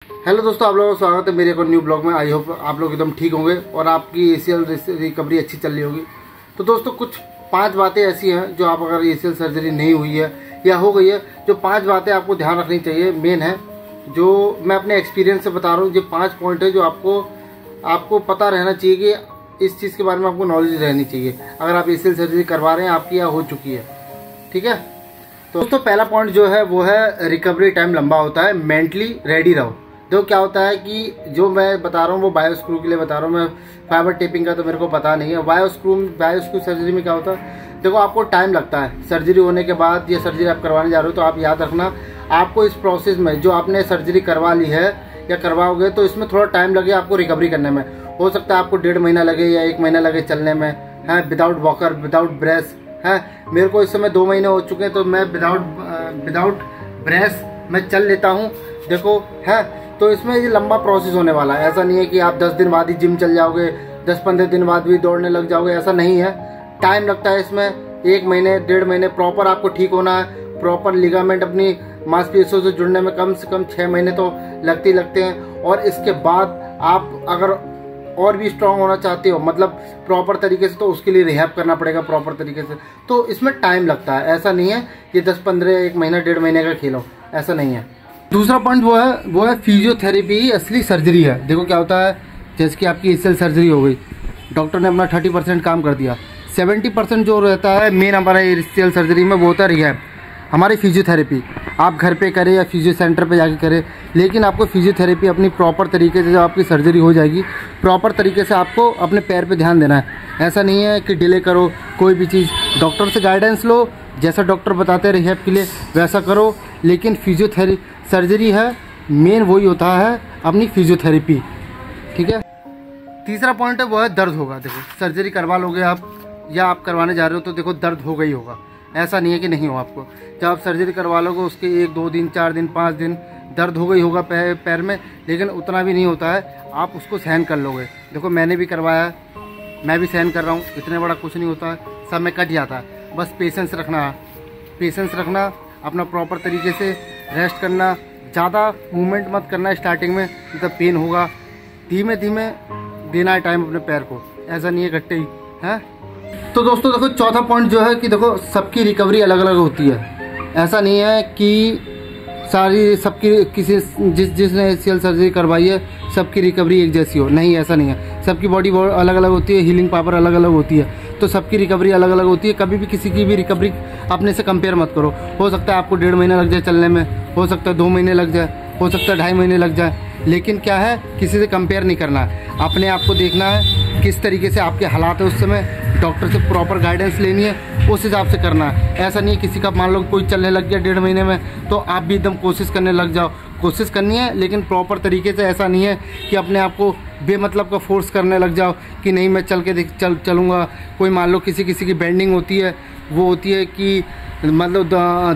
Hello दोस्तों, आप लोगों का स्वागत है मेरे को न्यू ब्लॉग में। आई होप आप लोग एकदम ठीक होंगे और आपकी एसीएल रिकवरी अच्छी चल रही होगी। तो दोस्तों कुछ 5 बातें ऐसी हैं जो आप अगर एसीएल सर्जरी नहीं हुई है या हो गई है, जो 5 बातें आपको ध्यान रखनी चाहिए। मेन है जो मैं अपने एक्सपीरियंस से बता रहा हूँ। ये 5 पॉइंट है जो आपको पता रहना चाहिए कि इस चीज़ के बारे में आपको नॉलेज रहनी चाहिए अगर आप एसीएल सर्जरी करवा रहे हैं, आपकी या हो चुकी है। ठीक है, तो दोस्तों पहला पॉइंट जो है वो है रिकवरी टाइम लंबा होता है। मेंटली रेडी रहो। देखो क्या होता है कि जो मैं बता रहा हूँ वो बायो स्क्रू के लिए बता रहा हूँ, मैं फाइबर टेपिंग का तो मेरे को पता नहीं है। बायो स्क्रू सर्जरी में क्या होता है, देखो आपको टाइम लगता है सर्जरी होने के बाद। ये सर्जरी आप करवाने जा रहे हो तो आप याद रखना, आपको इस प्रोसेस में जो आपने सर्जरी करवा ली है या करवाओगे तो इसमें थोड़ा टाइम लगे आपको रिकवरी करने में। हो सकता है आपको 1.5 महीना लगे या 1 महीना लगे चलने में, है विदाउट वॉकर, विदाउट ब्रेस। है मेरे को इस समय 2 महीने हो चुके हैं तो मैं विदाउट ब्रेस मैं चल लेता हूँ। देखो है, तो इसमें ये लंबा प्रोसेस होने वाला है। ऐसा नहीं है कि आप 10 दिन बाद ही जिम चल जाओगे, 10-15 दिन बाद भी दौड़ने लग जाओगे, ऐसा नहीं है। टाइम लगता है इसमें, 1 महीने 1.5 महीने प्रॉपर आपको ठीक होना है। प्रॉपर लिगामेंट अपनी मांसपेशियों से जुड़ने में कम से कम 6 महीने तो लगते हैं। और इसके बाद आप अगर और भी स्ट्रांग होना चाहते हो, मतलब प्रॉपर तरीके से, तो उसके लिए रिहैब करना पड़ेगा प्रॉपर तरीके से। तो इसमें टाइम लगता है, ऐसा नहीं है ये 10-15 1 महीना 1.5 महीने का खेलो, ऐसा नहीं है। दूसरा पॉइंट वो है फिजियोथेरेपी ही असली सर्जरी है। देखो क्या होता है, जैसे कि आपकी एसीएल सर्जरी हो गई, डॉक्टर ने अपना 30% काम कर दिया, 70% जो रहता है मेन हमारा एसीएल सर्जरी में वो होता है रिहैब, हमारी फिजियोथेरेपी। आप घर पे करें या फिजियो सेंटर पे जाके करें, लेकिन आपको फिजियोथेरेपी अपनी प्रॉपर तरीके से, जब आपकी सर्जरी हो जाएगी प्रॉपर तरीके से आपको अपने पैर पे ध्यान देना है। ऐसा नहीं है कि डिले करो कोई भी चीज़, डॉक्टर से गाइडेंस लो, जैसा डॉक्टर बताते हैं रिहैब के लिए वैसा करो। लेकिन फिजियोथेरेपी सर्जरी है, मेन वही होता है अपनी फिजियोथेरेपी। ठीक है, तीसरा पॉइंट है वो है दर्द होगा। देखो सर्जरी करवा लोगे आप या आप करवाने जा रहे हो तो देखो दर्द होगा ही होगा, ऐसा नहीं है कि नहीं हो। आपको जब आप सर्जरी करवा लोगे उसके 1-2 दिन 4 दिन 5 दिन दर्द होगा ही होगा पैर में, लेकिन उतना भी नहीं होता है, आप उसको सहन कर लोगे। देखो मैंने भी करवाया, मैं भी सहन कर रहा हूँ, इतने बड़ा कुछ नहीं होता है, सब में कट जाता है। बस पेशेंस रखना, अपना प्रॉपर तरीके से रेस्ट करना, ज़्यादा मूवमेंट मत करना स्टार्टिंग में, मतलब पेन होगा। धीमे धीमे देना है टाइम अपने पैर को, ऐसा नहीं है इकट्ठे ही है। तो दोस्तों देखो चौथा पॉइंट जो है कि देखो सबकी रिकवरी अलग अलग होती है। ऐसा नहीं है कि सबकी जिसने एसीएल सर्जरी करवाई है सबकी रिकवरी एक जैसी हो, नहीं ऐसा नहीं है। सबकी बॉडी अलग अलग होती है, हीलिंग पावर अलग अलग होती है, तो सबकी रिकवरी अलग अलग होती है। कभी भी किसी की भी रिकवरी अपने से कंपेयर मत करो। हो सकता है आपको 1.5 महीना लग जाए चलने में, हो सकता है 2 महीने लग जाए, हो सकता है 2.5 महीने लग जाए, लेकिन क्या है किसी से कंपेयर नहीं करना है। अपने आप को देखना है किस तरीके से आपके हालात है उस समय, डॉक्टर से प्रॉपर गाइडेंस लेनी है, उस हिसाब से करना है। ऐसा नहीं है किसी का मान लो कोई चलने लग गया 1.5 महीने में तो आप भी एकदम कोशिश करने लग जाओ। कोशिश करनी है लेकिन प्रॉपर तरीके से। ऐसा नहीं है कि अपने आप को बेमतलब का फोर्स करने लग जाओ कि नहीं मैं चलूँगा। कोई मान लो किसी की बेंडिंग होती है, वो होती है कि मतलब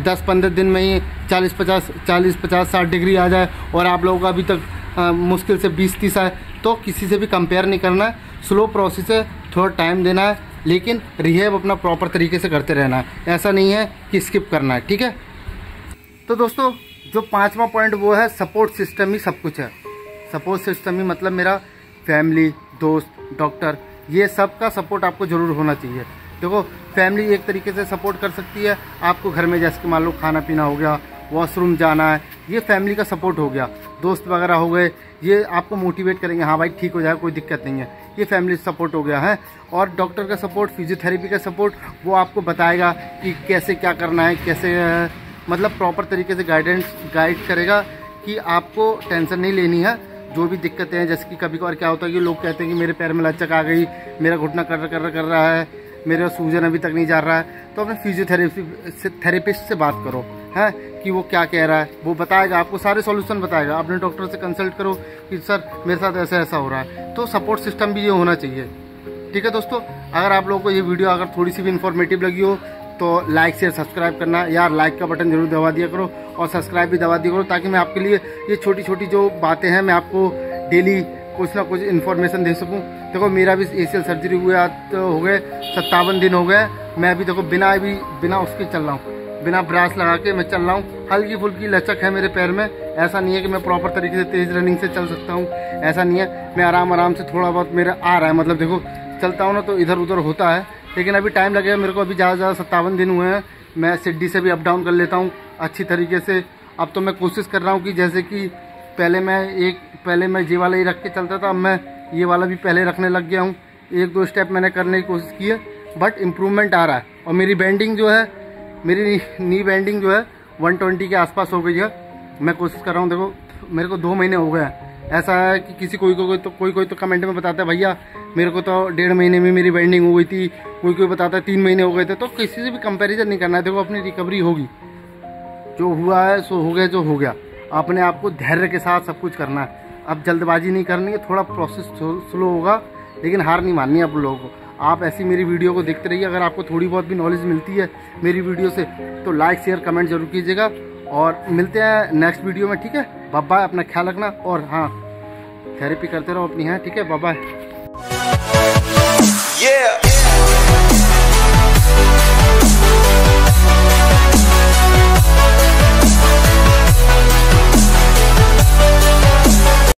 10-15 दिन में ही 40-50-60 डिग्री आ जाए और आप लोगों का अभी तक मुश्किल से 20-30 आए, तो किसी से भी कंपेयर नहीं करना है। स्लो प्रोसेस है, थोड़ा टाइम देना है, लेकिन रिहैब अपना प्रॉपर तरीके से करते रहना है। ऐसा नहीं है कि स्किप करना है। ठीक है, तो दोस्तों जो 5वां पॉइंट वो है सपोर्ट सिस्टम ही सब कुछ है। सपोर्ट सिस्टम ही मतलब मेरा फैमिली, दोस्त, डॉक्टर, ये सब का सपोर्ट आपको ज़रूर होना चाहिए। देखो फैमिली एक तरीके से सपोर्ट कर सकती है आपको घर में, जैसे कि मान लो खाना पीना हो गया, वॉशरूम जाना है, ये फैमिली का सपोर्ट हो गया। दोस्त वगैरह हो गए, ये आपको मोटिवेट करेंगे, हाँ भाई ठीक हो जाएगा, कोई दिक्कत नहीं है, ये फैमिली सपोर्ट हो गया है। और डॉक्टर का सपोर्ट, फिजियोथेरेपी का सपोर्ट, वो आपको बताएगा कि कैसे क्या करना है, कैसे मतलब प्रॉपर तरीके से गाइड करेगा कि आपको टेंशन नहीं लेनी है। जो भी दिक्कतें हैं, जैसे कि कभी कभार क्या होता है कि लोग कहते हैं कि मेरे पैर में लचक आ गई, मेरा घुटना कर रहा है, मेरा सूजन अभी तक नहीं जा रहा है, तो अपने फिजियोथेरेपिस्ट से बात करो है कि वो क्या कह रहा है, वो बताएगा आपको, सारे सॉल्यूशन बताएगा। अपने डॉक्टर से कंसल्ट करो कि सर मेरे साथ ऐसा हो रहा है, तो सपोर्ट सिस्टम भी ये होना चाहिए। ठीक है दोस्तों, अगर आप लोगों को ये वीडियो अगर थोड़ी सी भी इन्फॉर्मेटिव लगी हो तो लाइक शेयर सब्सक्राइब करना यार, लाइक का बटन जरूर दबा दिया करो और सब्सक्राइब भी दबा दिया करो, ताकि मैं आपके लिए ये छोटी छोटी जो बातें हैं मैं आपको डेली कुछ ना कुछ इन्फॉर्मेशन दे सकूं। देखो मेरा भी एसीएल सर्जरी हुआ तो हो गए 57 दिन हो गए, मैं अभी देखो बिना उसके चल रहा हूँ, बिना ब्रास लगा के मैं चल रहा हूँ। हल्की फुल्की लचक है मेरे पैर में, ऐसा नहीं है कि मैं प्रॉपर तरीके से तेज़ रनिंग से चल सकता हूँ, ऐसा नहीं है। मैं आराम से थोड़ा बहुत मेरा आ रहा है, मतलब देखो चलता हूँ ना तो इधर उधर होता है, लेकिन अभी टाइम लगेगा मेरे को। अभी ज़्यादा 57 दिन हुए हैं, मैं सिड्डी से भी अप डाउन कर लेता हूँ अच्छी तरीके से। अब तो मैं कोशिश कर रहा हूँ कि जैसे कि पहले मैं ये वाला ही रख के चलता था, अब मैं ये वाला भी पहले रखने लग गया हूँ। 1-2 स्टेप मैंने करने की कोशिश की है, बट इम्प्रूवमेंट आ रहा है। और मेरी बेंडिंग जो है, मेरी नी बेंडिंग जो है 120 के आसपास हो गई है। मैं कोशिश कर रहा हूँ, देखो मेरे को 2 महीने हो गए हैं। ऐसा है कि किसी कोई तो कमेंट में बताता है भैया मेरे को तो 1.5 महीने में मेरी बेंडिंग हो गई थी, कोई बताता है 3 महीने हो गए थे। तो किसी से भी कंपैरिजन नहीं करना है। देखो अपनी रिकवरी होगी, जो हुआ है सो हो गया, जो हो गया। अपने आप को धैर्य के साथ सब कुछ करना है। अब जल्दबाजी नहीं करनी है, थोड़ा प्रोसेस स्लो होगा, लेकिन हार नहीं माननी है आप लोगों को। आप ऐसी मेरी वीडियो को देखते रहिए। अगर आपको थोड़ी बहुत भी नॉलेज मिलती है मेरी वीडियो से तो लाइक शेयर कमेंट जरूर कीजिएगा, और मिलते हैं नेक्स्ट वीडियो में, ठीक है। बाय बाय, अपना ख्याल रखना, और हाँ थेरेपी करते रहो अपनी, है ठीक है। Bye bye.